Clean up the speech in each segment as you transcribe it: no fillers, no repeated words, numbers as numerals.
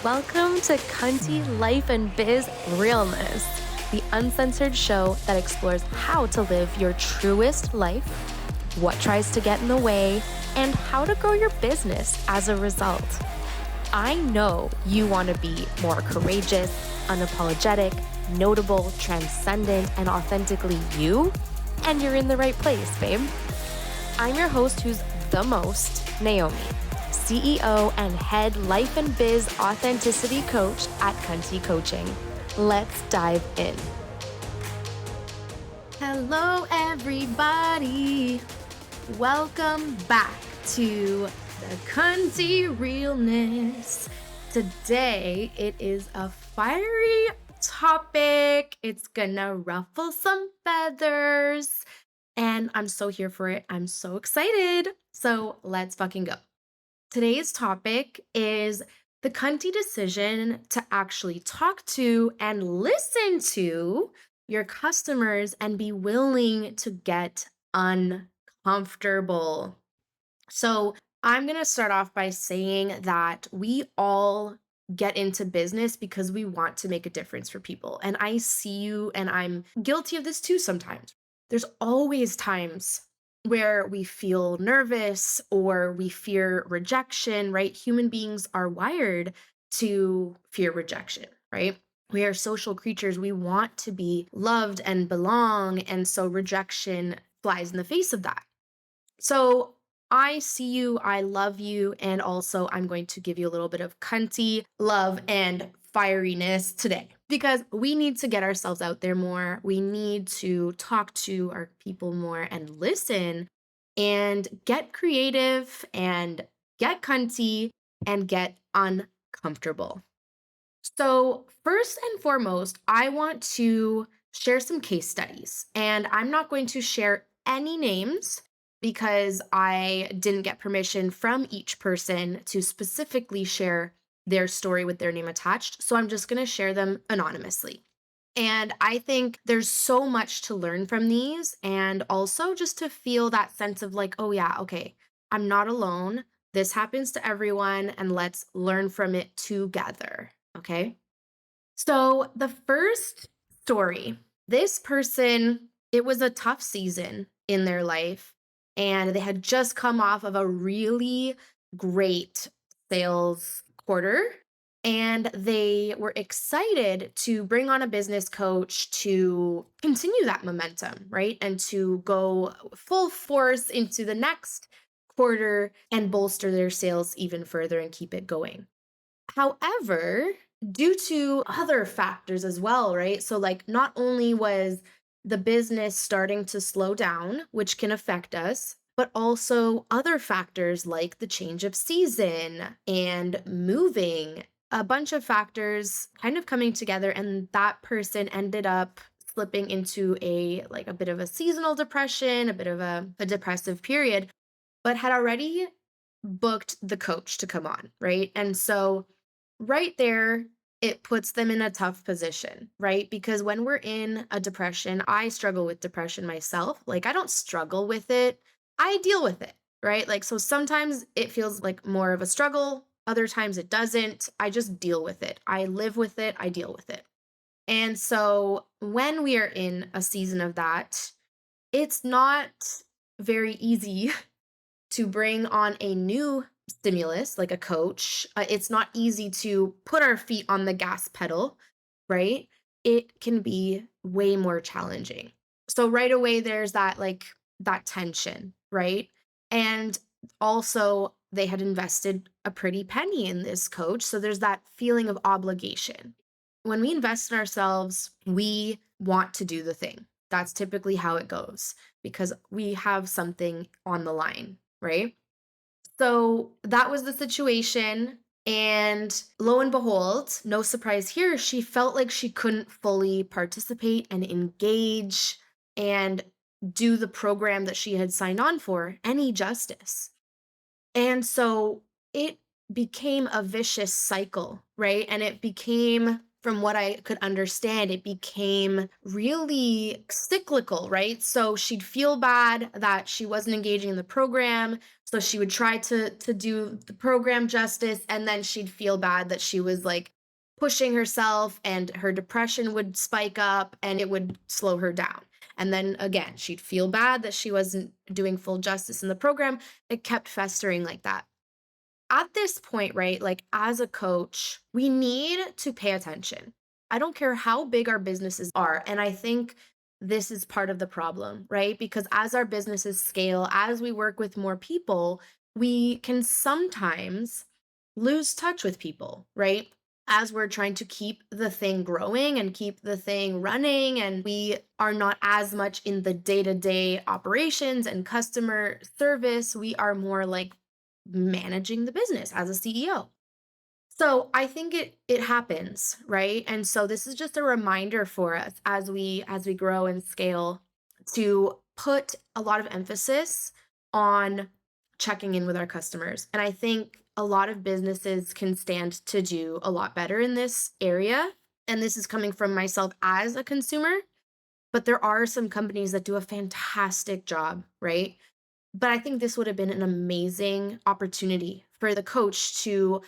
Welcome to CUNTY Life and Biz Realness, the uncensored show that explores how to live your truest life, what tries to get in the way, and how to grow your business as a result. I know you want to be more courageous, unapologetic, notable, transcendent, and authentically you, and you're in the right place, babe. I'm your host who's the most, Naomi, CEO and head life and biz authenticity coach at CUNTY Coaching. Let's dive in. Hello, everybody. Welcome back to the CUNTY Realness. Today, it is a fiery topic. It's gonna ruffle some feathers. And I'm so here for it. I'm so excited. So let's fucking go. Today's topic is the CUNTY decision to actually talk to and listen to your customers and be willing to get uncomfortable. So I'm going to start off by saying that we all get into business because we want to make a difference for people. And I see you, and I'm guilty of this too sometimes. There's always times where we feel nervous or we fear rejection, right? Human beings are wired to fear rejection, right? We are social creatures. We want to be loved and belong. And so rejection flies in the face of that. So I see you, I love you, and also I'm going to give you a little bit of cunty love and fieriness today because we need to get ourselves out there more. We need to talk to our people more and listen and get creative and get cunty and get uncomfortable. So, first and foremost, I want to share some case studies, and I'm not going to share any names because I didn't get permission from each person to specifically share their story with their name attached. So I'm just going to share them anonymously. And I think there's so much to learn from these, and also just to feel that sense of like, oh, yeah, okay, I'm not alone. This happens to everyone, and let's learn from it together. Okay. So the first story, this person, it was a tough season in their life, and they had just come off of a really great sales quarter. And they were excited to bring on a business coach to continue that momentum, right? And to go full force into the next quarter and bolster their sales even further and keep it going. However, due to other factors as well, right? So, like, not only was the business starting to slow down, which can affect us, but also other factors like the change of season and moving, a bunch of factors kind of coming together. And that person ended up slipping into a bit of a seasonal depression, a bit of a depressive period, but had already booked the coach to come on, right? And so right there, it puts them in a tough position, right? Because when we're in a depression, I struggle with depression myself. Like, I don't struggle with it, I deal with it, right? Like, so sometimes it feels like more of a struggle, other times it doesn't. I just deal with it. I live with it, I deal with it. And so when we are in a season of that, it's not very easy to bring on a new stimulus like a coach. It's not easy to put our feet on the gas pedal, right? It can be way more challenging. So right away there's that tension, right? And also they had invested a pretty penny in this coach, so there's that feeling of obligation. When we invest in ourselves, we want to do the thing. That's typically how it goes because we have something on the line, right? So that was the situation. And lo and behold, no surprise here, she felt like she couldn't fully participate and engage and do the program that she had signed on for any justice. And so it became a vicious cycle, right? And it became from what I could understand, it became really cyclical, right? So she'd feel bad that she wasn't engaging in the program, so she would try to do the program justice, and then she'd feel bad that she was like pushing herself, and her depression would spike up and it would slow her down. And then again, she'd feel bad that she wasn't doing full justice in the program. It kept festering like that. At this point, right, like as a coach, we need to pay attention. I don't care how big our businesses are. And I think this is part of the problem, right? Because as our businesses scale, as we work with more people, we can sometimes lose touch with people, right? As we're trying to keep the thing growing and keep the thing running, and we are not as much in the day to day operations and customer service, we are more like managing the business as a CEO. So I think it happens, right? And so this is just a reminder for us as we grow and scale to put a lot of emphasis on checking in with our customers. And I think a lot of businesses can stand to do a lot better in this area. And this is coming from myself as a consumer, but there are some companies that do a fantastic job, right? But I think this would have been an amazing opportunity for the coach to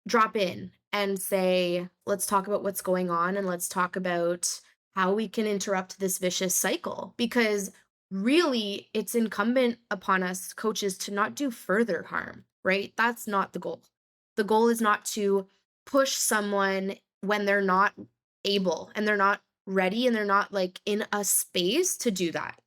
drop in and say, let's talk about what's going on and let's talk about how we can interrupt this vicious cycle. Because really, it's incumbent upon us coaches to not do further harm, right? That's not the goal. The goal is not to push someone when they're not able and they're not ready and they're not like in a space to do that.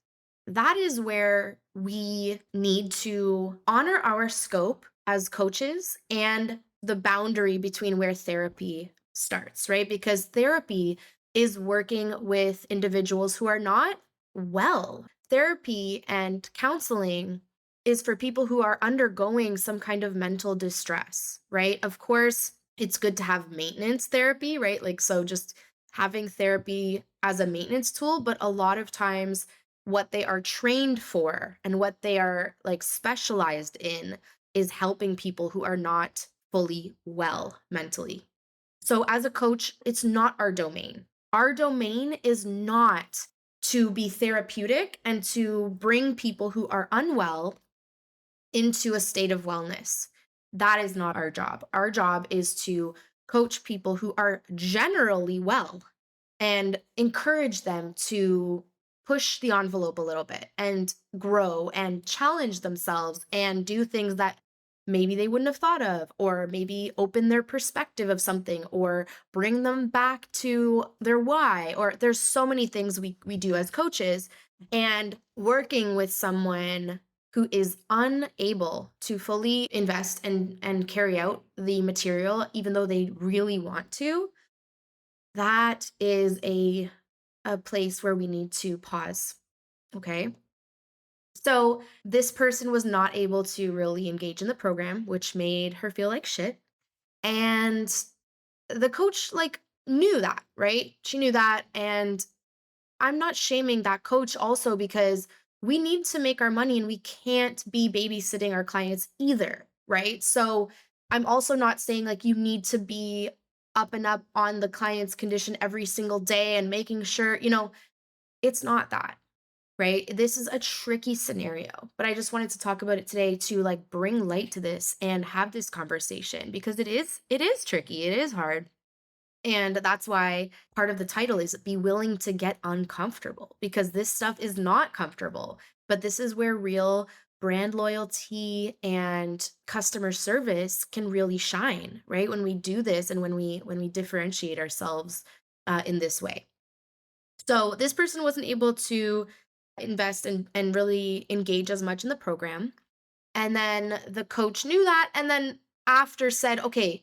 That is where we need to honor our scope as coaches and the boundary between where therapy starts, right? Because therapy is working with individuals who are not well. Therapy and counseling is for people who are undergoing some kind of mental distress, right? Of course, it's good to have maintenance therapy, right? Like, so just having therapy as a maintenance tool, but a lot of times what they are trained for and what they are like specialized in is helping people who are not fully well mentally. So, as a coach, it's not our domain. Our domain is not to be therapeutic and to bring people who are unwell into a state of wellness. That is not our job. Our job is to coach people who are generally well and encourage them to push the envelope a little bit and grow and challenge themselves and do things that maybe they wouldn't have thought of, or maybe open their perspective of something, or bring them back to their why. Or there's so many things we do as coaches, and working with someone who is unable to fully invest and carry out the material even though they really want to, that is a place where we need to pause, okay? So, this person was not able to really engage in the program, which made her feel like shit, and the coach, like, knew that, right? She knew that, and I'm not shaming that coach also because we need to make our money and we can't be babysitting our clients either, right? So I'm also not saying like you need to be up and up on the client's condition every single day and making sure, it's not that, right? This is a tricky scenario, but I just wanted to talk about it today to like bring light to this and have this conversation because it is tricky, it is hard. And that's why part of the title is be willing to get uncomfortable because this stuff is not comfortable. But this is where real brand loyalty and customer service can really shine, right? When we do this and when we differentiate ourselves in this way. So this person wasn't able to invest and really engage as much in the program. And then the coach knew that and then after said, okay,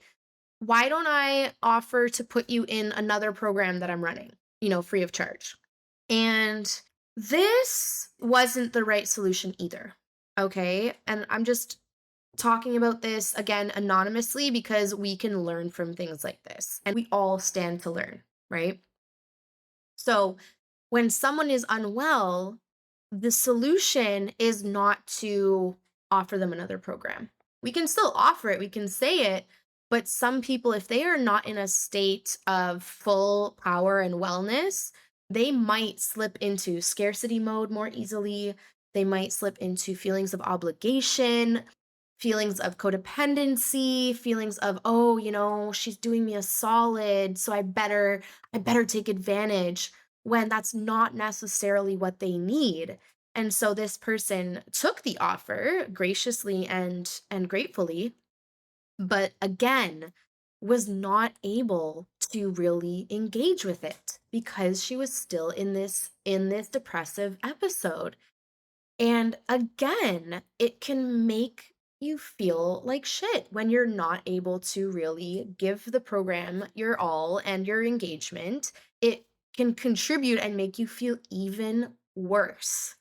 why don't I offer to put you in another program that I'm running, free of charge? And this wasn't the right solution either. Okay. And I'm just talking about this again anonymously because we can learn from things like this and we all stand to learn, right? So when someone is unwell, the solution is not to offer them another program. We can still offer it, we can say it, But some people, if they are not in a state of full power and wellness, they might slip into scarcity mode more easily. They might slip into feelings of obligation, feelings of codependency, feelings of, oh, she's doing me a solid, so I better take advantage, when that's not necessarily what they need. And so this person took the offer graciously and gratefully, but again, was not able to really engage with it because she was still in this depressive episode. And again, it can make you feel like shit when you're not able to really give the program your all and your engagement. It can contribute and make you feel even worse.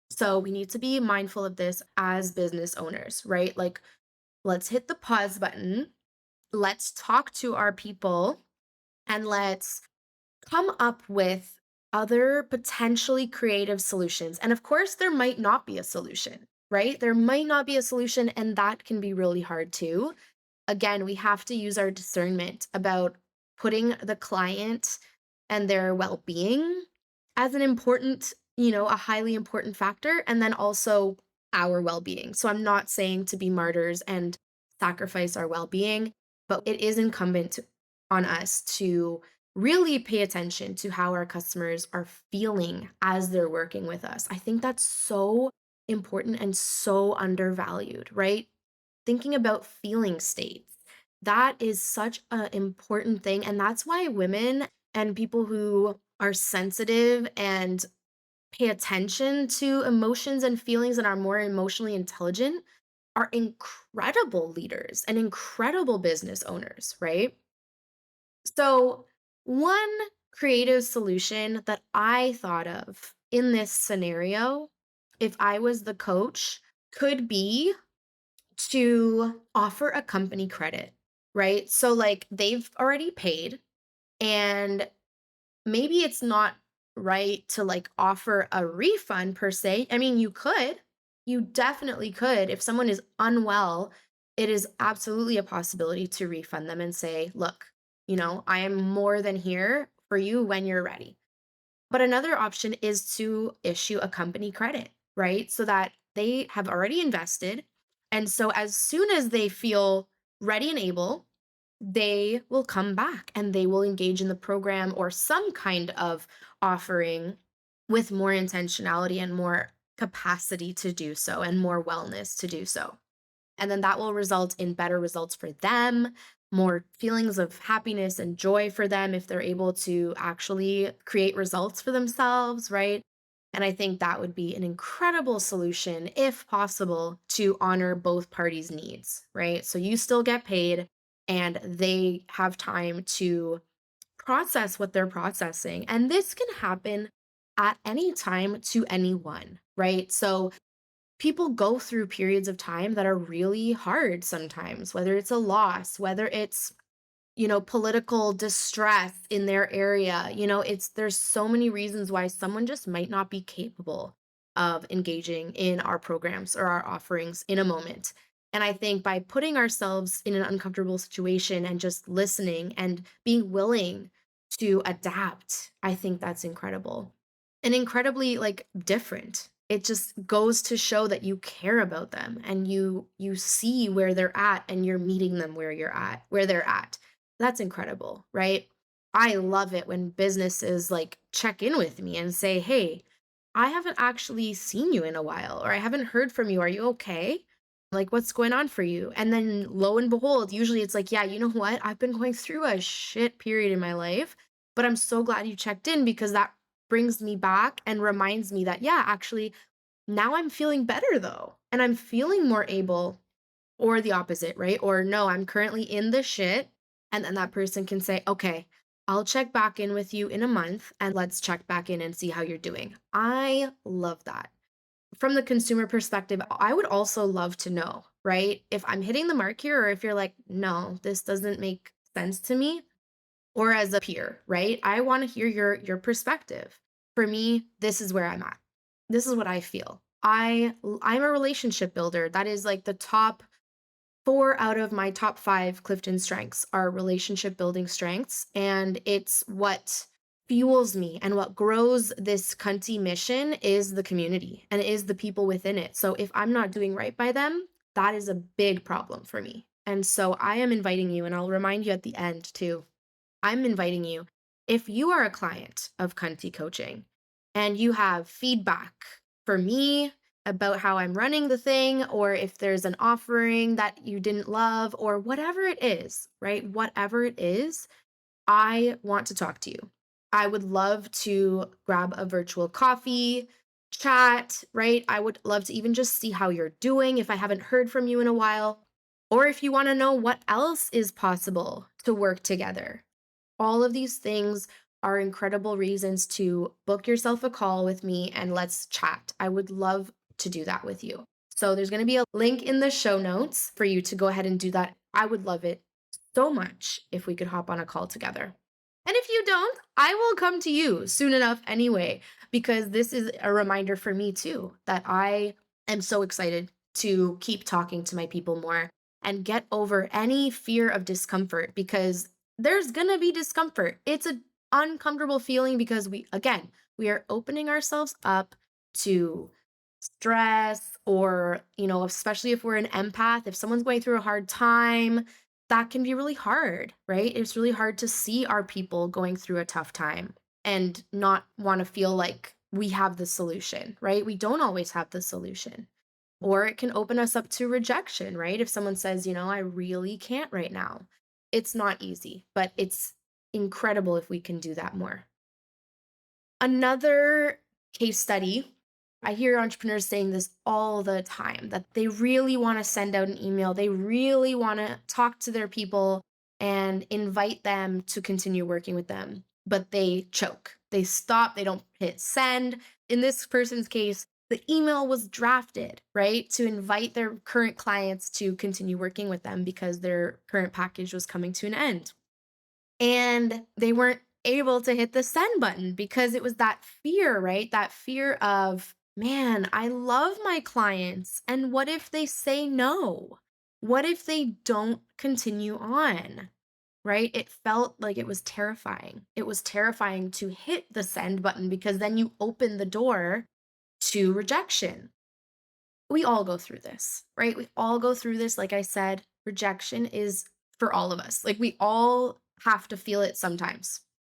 So we need to be mindful of this as business owners, right? Like, let's hit the pause button. Let's talk to our people and let's come up with other potentially creative solutions. And of course, there might not be a solution, right? There might not be a solution, and that can be really hard too. Again, we have to use our discernment about putting the client and their well being as an important, a highly important factor, and then also our well being. So I'm not saying to be martyrs and sacrifice our well being, but it is incumbent on us to really pay attention to how our customers are feeling as they're working with us. I think that's so important and so undervalued, right? Thinking about feeling states. That is such an important thing. And that's why women and people who are sensitive and pay attention to emotions and feelings and are more emotionally intelligent are incredible leaders and incredible business owners, right? So, one creative solution that I thought of in this scenario, if I was the coach, could be to offer a company credit, right? So, like, they've already paid, and maybe it's not right to like offer a refund per se. I mean, you definitely could. If someone is unwell, it is absolutely a possibility to refund them and say, look, I am more than here for you when you're ready. But another option is to issue a company credit, right? So that they have already invested. And so as soon as they feel ready and able, they will come back and they will engage in the program or some kind of offering with more intentionality and more capacity to do so and more wellness to do so. And then that will result in better results for them, more feelings of happiness and joy for them if they're able to actually create results for themselves, right? And I think that would be an incredible solution, if possible, to honor both parties' needs, right? So you still get paid and they have time to process what they're processing. And this can happen at any time to anyone, right? So people go through periods of time that are really hard sometimes, whether it's a loss, whether it's, political distress in their area. There's so many reasons why someone just might not be capable of engaging in our programs or our offerings in a moment. And I think by putting ourselves in an uncomfortable situation and just listening and being willing to adapt, I think that's incredible and incredibly like different. It just goes to show that you care about them and you see where they're at and you're meeting them where they're at. That's incredible, right? I love it when businesses like check in with me and say, "Hey, I haven't actually seen you in a while, or I haven't heard from you. Are you okay? Like, what's going on for you?" And then lo and behold, usually it's like, "Yeah, you know what? I've been going through a shit period in my life, but I'm so glad you checked in because that brings me back and reminds me that, yeah, actually, now I'm feeling better though. And I'm feeling more able, or the opposite, right? Or no, I'm currently in the shit." And then that person can say, okay, I'll check back in with you in a month and let's check back in and see how you're doing. I love that. From the consumer perspective, I would also love to know, right? If I'm hitting the mark here, or if you're like, no, this doesn't make sense to me, or as a peer, right? I want to hear your perspective. For me, this is where I'm at. This is what I feel. I'm a relationship builder. That is like the top 4 out of my top 5 Clifton strengths are relationship building strengths, and it's what fuels me and what grows this Cunty mission is the community and is the people within it. So if I'm not doing right by them, that is a big problem for me. And so I am inviting you, and I'll remind you at the end too. I'm inviting you, if you are a client of Cunty Coaching and you have feedback for me about how I'm running the thing, or if there's an offering that you didn't love, or whatever it is, right? Whatever it is, I want to talk to you. I would love to grab a virtual coffee, chat, right? I would love to even just see how you're doing if I haven't heard from you in a while, or if you want to know what else is possible to work together. All of these things are incredible reasons to book yourself a call with me and let's chat. I would love to do that with you. So there's going to be a link in the show notes for you to go ahead and do that. I would love it so much if we could hop on a call together. And if you don't, I will come to you soon enough anyway, because this is a reminder for me too that I am so excited to keep talking to my people more and get over any fear of discomfort because there's gonna be discomfort. It's an uncomfortable feeling because again, we are opening ourselves up to stress or, especially if we're an empath, if someone's going through a hard time, that can be really hard, right? It's really hard to see our people going through a tough time and not want to feel like we have the solution, right? We don't always have the solution. Or it can open us up to rejection, right? If someone says, I really can't right now. It's not easy, but it's incredible if we can do that more. Another case study, I hear entrepreneurs saying this all the time that they really want to send out an email. They really want to talk to their people and invite them to continue working with them, but they choke. They stop, they don't hit send. In this person's case, the email was drafted, right, to invite their current clients to continue working with them because their current package was coming to an end. And they weren't able to hit the send button because it was that fear, right? That fear of, man, I love my clients. And what if they say no? What if they don't continue on? Right? It felt like it was terrifying. It was terrifying to hit the send button because then you open the door to rejection. We all go through this, right? We all go through this. Like I said, rejection is for all of us. Like we all have to feel it sometimes,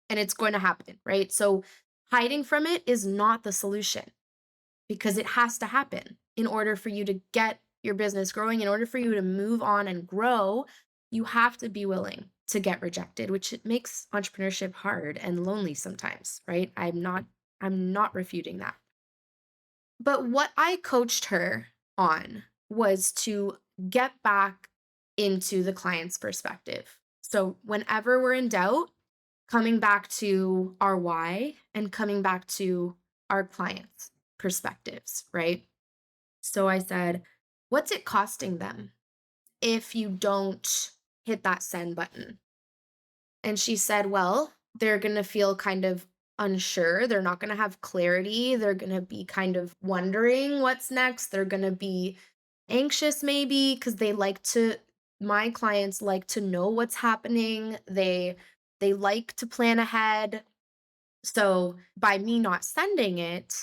and it's going to happen, right? So hiding from it is not the solution because it has to happen in order for you to get your business growing, in order for you to move on and grow. You have to be willing to get rejected, which it makes entrepreneurship hard and lonely sometimes, right? I'm not refuting that. But what I coached her on was to get back into the client's perspective. So, whenever we're in doubt, coming back to our why and coming back to our clients' perspectives, right? So, I said, what's it costing them if you don't hit that send button? And she said, well, they're going to feel kind of unsure. They're not going to have clarity. They're going to be kind of wondering what's next. They're going to be anxious maybe because my clients like to know what's happening. They like to plan ahead. So by me not sending it,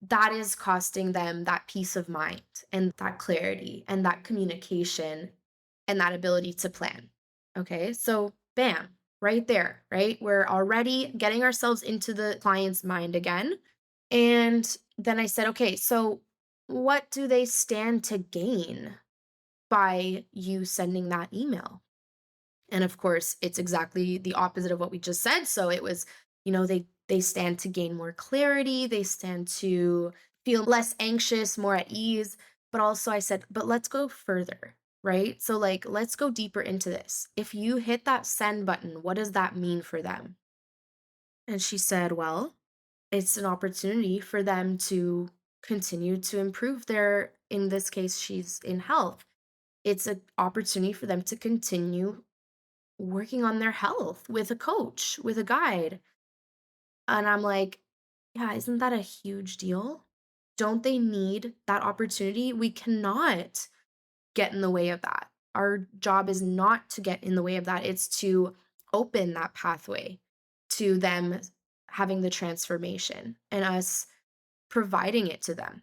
that is costing them that peace of mind and that clarity and that communication and that ability to plan. Okay. So, bam, right there, right? We're already getting ourselves into the client's mind again. And then I said, okay, so what do they stand to gain by you sending that email? And of course, it's exactly the opposite of what we just said. So it was, they stand to gain more clarity, they stand to feel less anxious, more at ease. But also I said, but let's go further, right? So like let's go deeper into this. If you hit that send button, what does that mean for them? And she said, well, it's an opportunity for them to continue to improve their, in this case, she's in health. It's an opportunity for them to continue working on their health with a coach, with a guide. And I'm like, yeah, isn't that a huge deal? Don't they need that opportunity? We cannot get in the way of that. Our job is not to get in the way of that. It's to open that pathway to them having the transformation and us providing it to them.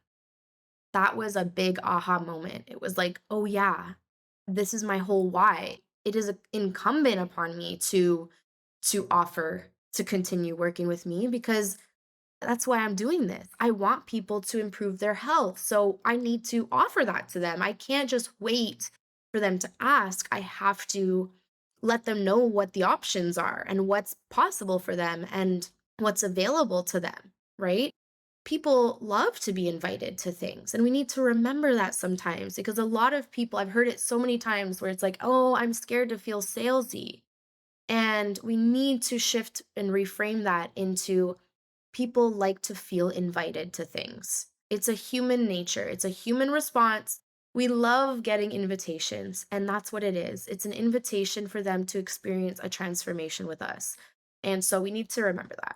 That was a big aha moment. It was like, "Oh, yeah, this is my whole why." It is incumbent upon me to offer to continue working with me because that's why I'm doing this. I want people to improve their health, so I need to offer that to them. I can't just wait for them to ask. I have to let them know what the options are and what's possible for them and what's available to them, right? People love to be invited to things, and we need to remember that sometimes because a lot of people, I've heard it so many times where it's like, "Oh, I'm scared to feel salesy." And we need to shift and reframe that into people like to feel invited to things. It's a human nature, it's a human response. We love getting invitations, and that's what it is. It's an invitation for them to experience a transformation with us. And so we need to remember that.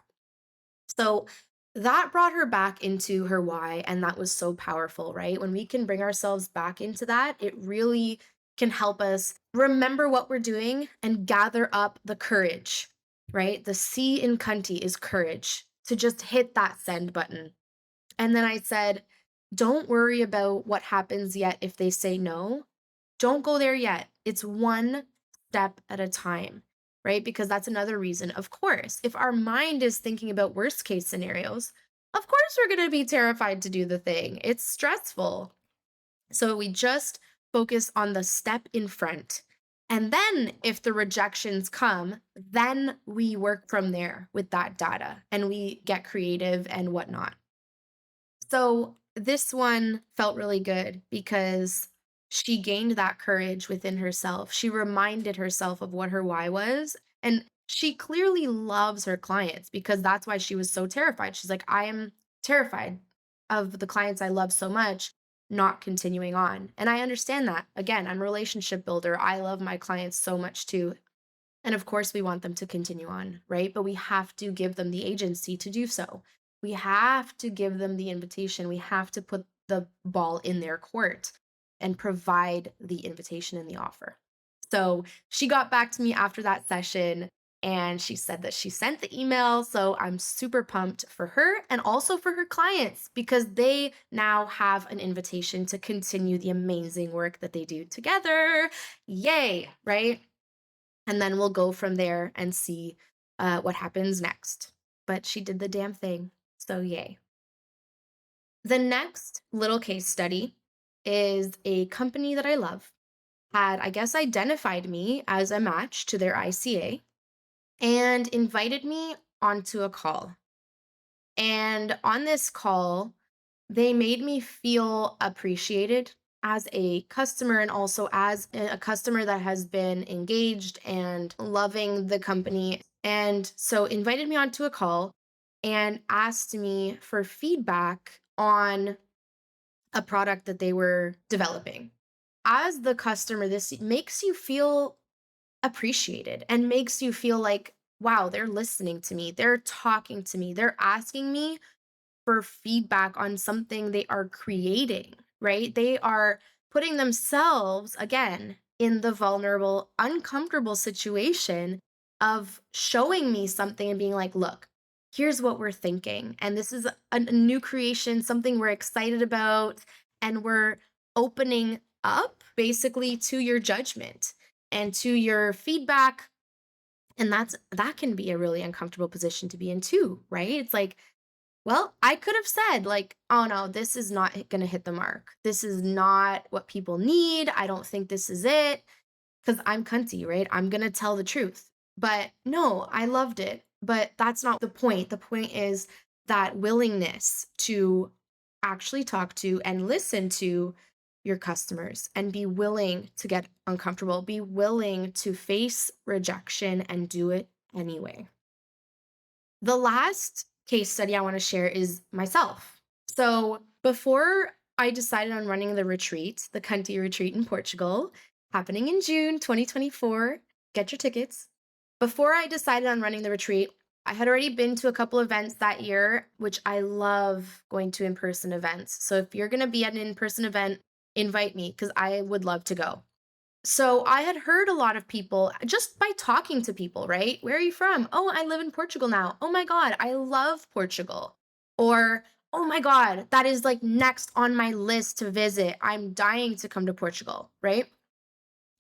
So that brought her back into her why, and that was so powerful, right? When we can bring ourselves back into that, it really can help us remember what we're doing and gather up the courage, right? The C in Cunty is courage to just hit that send button. And then I said, don't worry about what happens yet if they say no. Don't go there yet. It's one step at a time, right? Because that's another reason. Of course, if our mind is thinking about worst case scenarios, of course we're going to be terrified to do the thing. It's stressful. So we just focus on the step in front. And then if the rejections come, then we work from there with that data and we get creative and whatnot. So this one felt really good because she gained that courage within herself. She reminded herself of what her why was. And she clearly loves her clients because that's why she was so terrified. She's like, I am terrified of the clients I love so much not continuing on. And I understand that. Again, I'm a relationship builder. I love my clients so much too. And of course, we want them to continue on, right? But we have to give them the agency to do so. We have to give them the invitation. We have to put the ball in their court and provide the invitation and the offer. So she got back to me after that session and she said that she sent the email. So I'm super pumped for her and also for her clients because they now have an invitation to continue the amazing work that they do together. Yay, right? And then we'll go from there and see what happens next. But she did the damn thing. So, yay. The next little case study is a company that I love had, I guess, identified me as a match to their ICA and invited me onto a call. And on this call, they made me feel appreciated as a customer and also as a customer that has been engaged and loving the company. And so invited me onto a call and asked me for feedback on a product that they were developing. As the customer, this makes you feel appreciated and makes you feel like, wow, they're listening to me. They're talking to me. They're asking me for feedback on something they are creating, right? They are putting themselves, again, in the vulnerable, uncomfortable situation of showing me something and being like, look, here's what we're thinking. And this is a new creation, something we're excited about. And we're opening up basically to your judgment and to your feedback. And that can be a really uncomfortable position to be in too, right? It's like, well, I could have said, like, "Oh, no, this is not gonna hit the mark. This is not what people need. I don't think this is it. Because 'cause I'm cunty, right? I'm gonna tell the truth. But no, I loved it. But that's not the point. The point is that willingness to actually talk to and listen to your customers and be willing to get uncomfortable, be willing to face rejection and do it anyway. The last case study I want to share is myself. So before I decided on running the retreat, the Cunty retreat in Portugal, happening in June 2024, get your tickets. Before I decided on running the retreat, I had already been to a couple events that year, which I love going to in person events. So if you're going to be at an in person event, invite me because I would love to go. So I had heard a lot of people just by talking to people, right? Where are you from? Oh, I live in Portugal now. Oh my God, I love Portugal. Or, oh my God, that is like next on my list to visit. I'm dying to come to Portugal, right?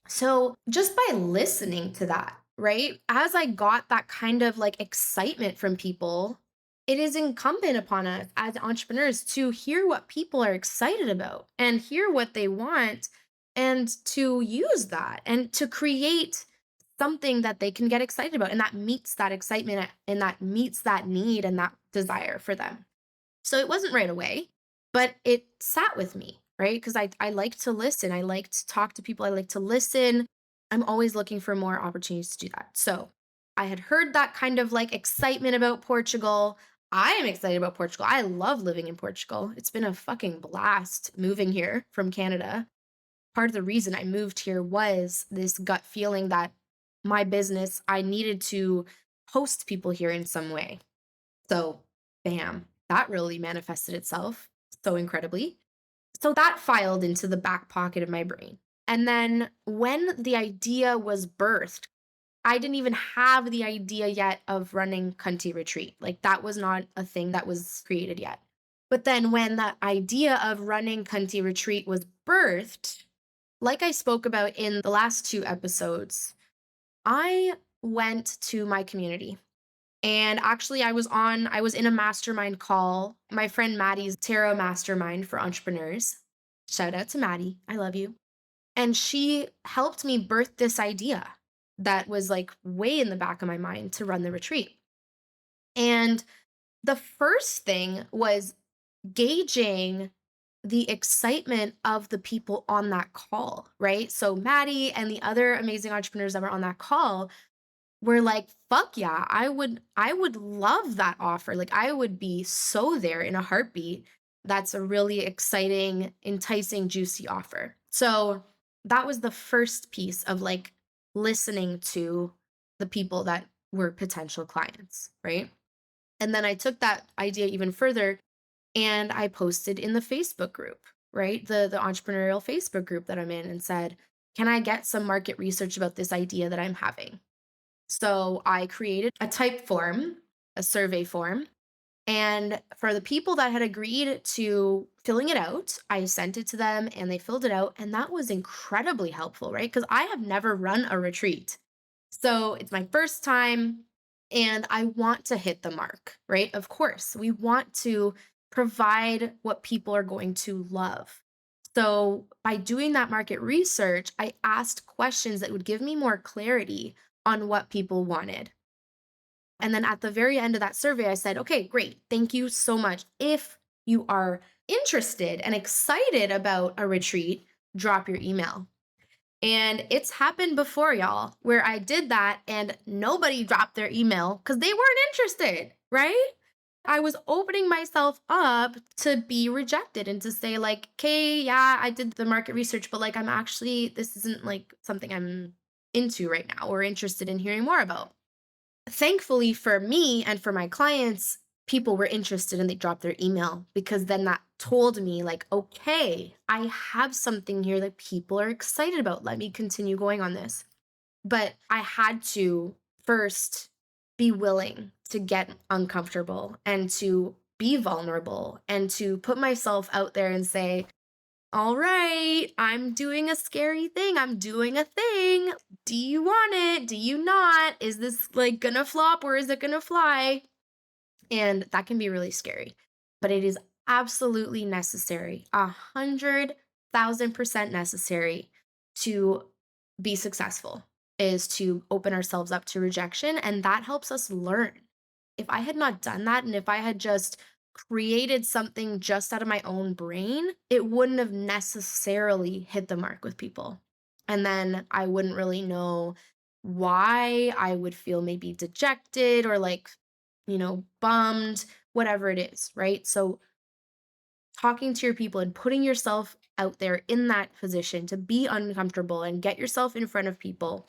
So just by listening to that, right? As I got that kind of like excitement from people, it is incumbent upon us as entrepreneurs to hear what people are excited about and hear what they want and to use that and to create something that they can get excited about and that meets that excitement and that meets that need and that desire for them. So it wasn't right away, but it sat with me, right? Because I like to listen. I like to talk to people. I like to listen. I'm always looking for more opportunities to do that. So I had heard that kind of like excitement about Portugal. I am excited about Portugal. I love living in Portugal. It's been a fucking blast moving here from Canada. Part of the reason I moved here was this gut feeling that my business, I needed to host people here in some way. So, bam, that really manifested itself so incredibly. So that filed into the back pocket of my brain. And then when the idea was birthed, I didn't even have the idea yet of running Cunty Retreat. Like that was not a thing that was created yet. But then when that idea of running Cunty Retreat was birthed, like I spoke about in the last two episodes, I went to my community and actually, I was in a mastermind call. My friend Maddie's tarot mastermind for entrepreneurs. Shout out to Maddie. I love you. And she helped me birth this idea that was like way in the back of my mind to run the retreat. And the first thing was gauging the excitement of the people on that call, right? So Maddie and the other amazing entrepreneurs that were on that call we're like, "Fuck yeah, I would love that offer." Like, I would be so there in a heartbeat. That's a really exciting, enticing, juicy offer. So, that was the first piece of, like, listening to the people that were potential clients, right? And then I took that idea even further and I posted in the Facebook group, right? The entrepreneurial Facebook group that I'm in and said, "Can I get some market research about this idea that I'm having?" So I created a type form, a survey form. And for the people that had agreed to filling it out, I sent it to them and they filled it out. And that was incredibly helpful, right? Because I have never run a retreat. So it's my first time and I want to hit the mark, right? Of course, we want to provide what people are going to love. So by doing that market research, I asked questions that would give me more clarity on what people wanted. And then at the very end of that survey, I said, okay, great. Thank you so much. If you are interested and excited about a retreat, drop your email. And it's happened before, y'all, where I did that and nobody dropped their email because they weren't interested, right? I was opening myself up to be rejected and to say, like, okay, yeah, I did the market research, but like, this isn't like something I'm into right now or interested in hearing more about. Thankfully for me and for my clients, people were interested and they dropped their email because then that told me, like, okay, I have something here that people are excited about. Let me continue going on this. But I had to first be willing to get uncomfortable and to be vulnerable and to put myself out there and say, all right, I'm doing a scary thing. I'm doing a thing. Do you want it? Do you not? Is this like gonna flop or is it gonna fly? And that can be really scary, but it is absolutely necessary, 100,000% necessary to be successful, is to open ourselves up to rejection. And that helps us learn. If I had not done that, and if I had just created something just out of my own brain, it wouldn't have necessarily hit the mark with people. And then I wouldn't really know why I would feel maybe dejected or like bummed, whatever it is, right? So talking to your people and putting yourself out there in that position to be uncomfortable and get yourself in front of people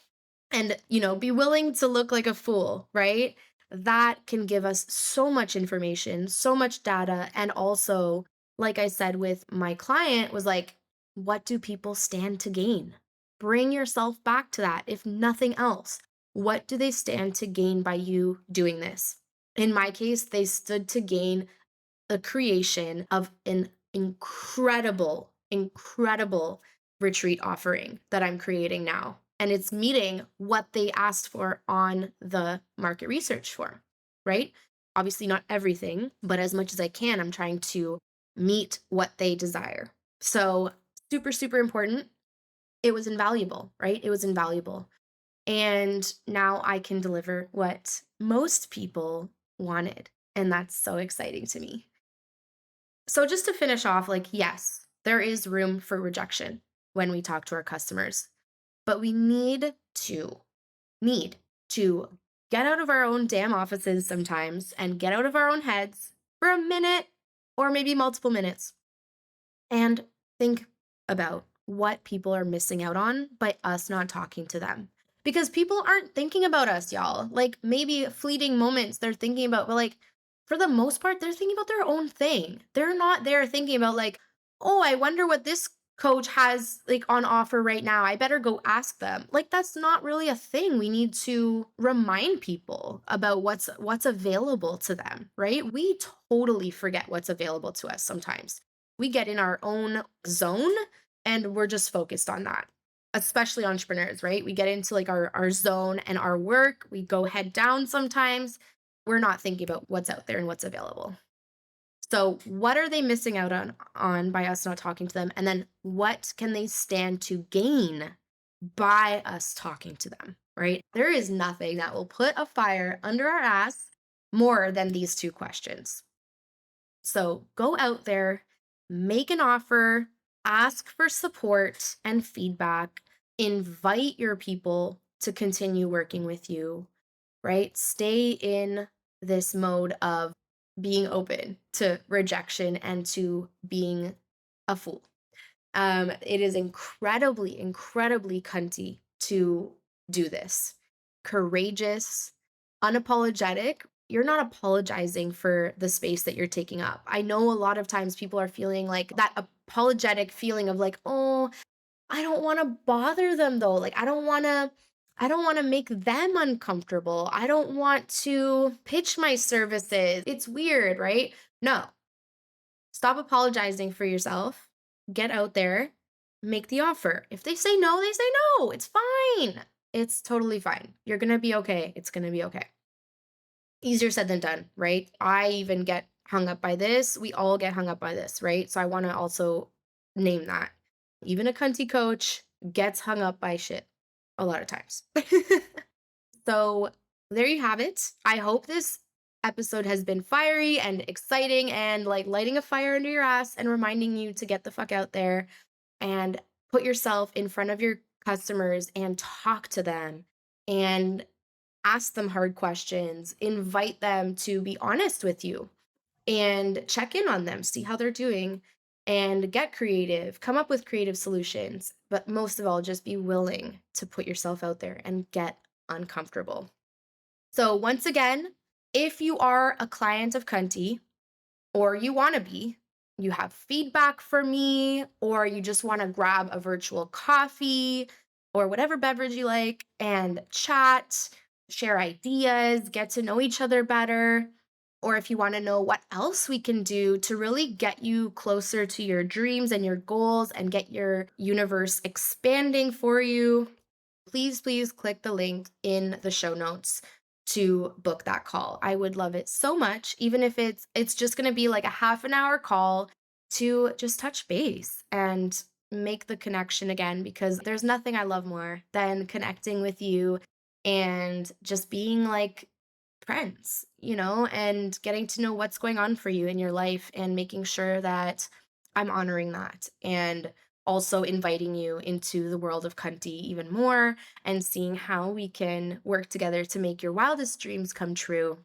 and, be willing to look like a fool, right? That can give us so much information, so much data. And also, like I said with my client, was like, what do people stand to gain? Bring yourself back to that, if nothing else. What do they stand to gain by you doing this? In my case, they stood to gain the creation of an incredible, incredible retreat offering that I'm creating now. And it's meeting what they asked for on the market research form, right? Obviously, not everything, but as much as I can, I'm trying to meet what they desire. So, super, super important. It was invaluable, right? It was invaluable. And now I can deliver what most people wanted. And that's so exciting to me. So just to finish off, like, yes, there is room for rejection when we talk to our customers, but we need to get out of our own damn offices sometimes and get out of our own heads for a minute or maybe multiple minutes and think about what people are missing out on by us not talking to them. Because people aren't thinking about us, y'all. Like maybe fleeting moments they're thinking about, but like for the most part, they're thinking about their own thing. They're not there thinking about like, oh, I wonder what this coach has like on offer right now. I better go ask them. Like that's not really a thing. We need to remind people about what's available to them, right? We totally forget what's available to us sometimes. We get in our own zone and we're just focused on that. Especially entrepreneurs, right? We get into like our zone and our work, we go head down sometimes. We're not thinking about what's out there and what's available. So, what are they missing out on by us not talking to them? And then what can they stand to gain by us talking to them, right? There is nothing that will put a fire under our ass more than these two questions. So go out there, make an offer, ask for support and feedback, invite your people to continue working with you, right? Stay in this mode of being open to rejection and to being a fool. It is incredibly, incredibly cunty to do this. Courageous, unapologetic. You're not apologizing for the space that you're taking up. I know a lot of times people are feeling like that apologetic feeling of like, oh, I don't want to bother them though. Like I don't want to make them uncomfortable. I don't want to pitch my services. It's weird, right? No. Stop apologizing for yourself. Get out there, make the offer. If they say no, they say no. It's fine. It's totally fine. You're going to be okay. It's going to be okay. Easier said than done, right? I even get hung up by this. We all get hung up by this, right? So I want to also name that. Even a cunty coach gets hung up by shit a lot of times. So there you have it. I hope this episode has been fiery and exciting and like lighting a fire under your ass and reminding you to get the fuck out there and put yourself in front of your customers and talk to them and ask them hard questions, invite them to be honest with you and check in on them, see how they're doing and get creative, come up with creative solutions, but most of all just be willing to put yourself out there and get uncomfortable. So, once again, if you are a client of Cunty or you want to be, you have feedback for me, or you just want to grab a virtual coffee or whatever beverage you like and chat, share ideas, get to know each other better, or if you want to know what else we can do to really get you closer to your dreams and your goals and get your universe expanding for you, please, please click the link in the show notes to book that call. I would love it so much, even if it's just going to be like a half an hour call to just touch base and make the connection again because there's nothing I love more than connecting with you and just being like friends, and getting to know what's going on for you in your life and making sure that I'm honoring that and also inviting you into the world of Cunty even more and seeing how we can work together to make your wildest dreams come true.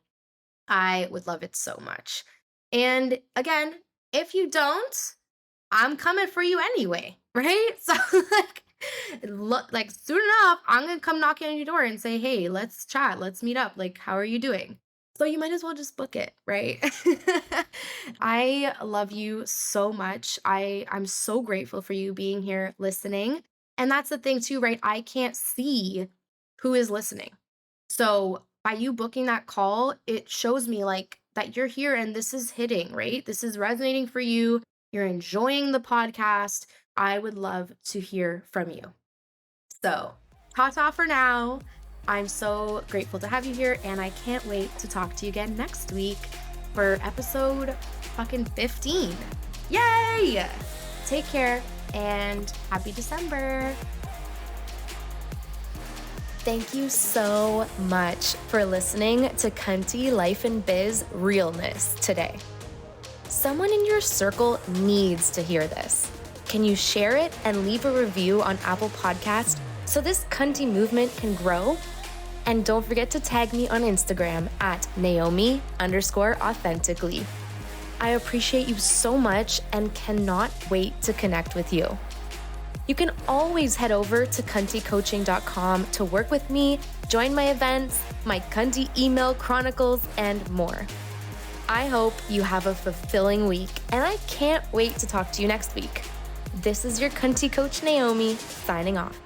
I would love it so much. And again, if you don't, I'm coming for you anyway, right? So like look like soon enough, I'm gonna come knocking on your door and say, hey, let's chat, let's meet up. Like, how are you doing? So you might as well just book it, right? I love you so much. I'm so grateful for you being here listening. And that's the thing too, right? I can't see who is listening. So by you booking that call, it shows me like that you're here and this is hitting, right? This is resonating for you. You're enjoying the podcast. I would love to hear from you. So, ta-ta for now. I'm so grateful to have you here, and I can't wait to talk to you again next week for episode fucking 15. Yay! Take care and happy December. Thank you so much for listening to Cunty Life and Biz Realness today. Someone in your circle needs to hear this. Can you share it and leave a review on Apple Podcast so this cunty movement can grow? And don't forget to tag me on Instagram at Naomi_authentically. I appreciate you so much and cannot wait to connect with you. You can always head over to cuntycoaching.com to work with me, join my events, my cunty email chronicles, and more. I hope you have a fulfilling week, and I can't wait to talk to you next week. This is your cunty coach, Naomi, signing off.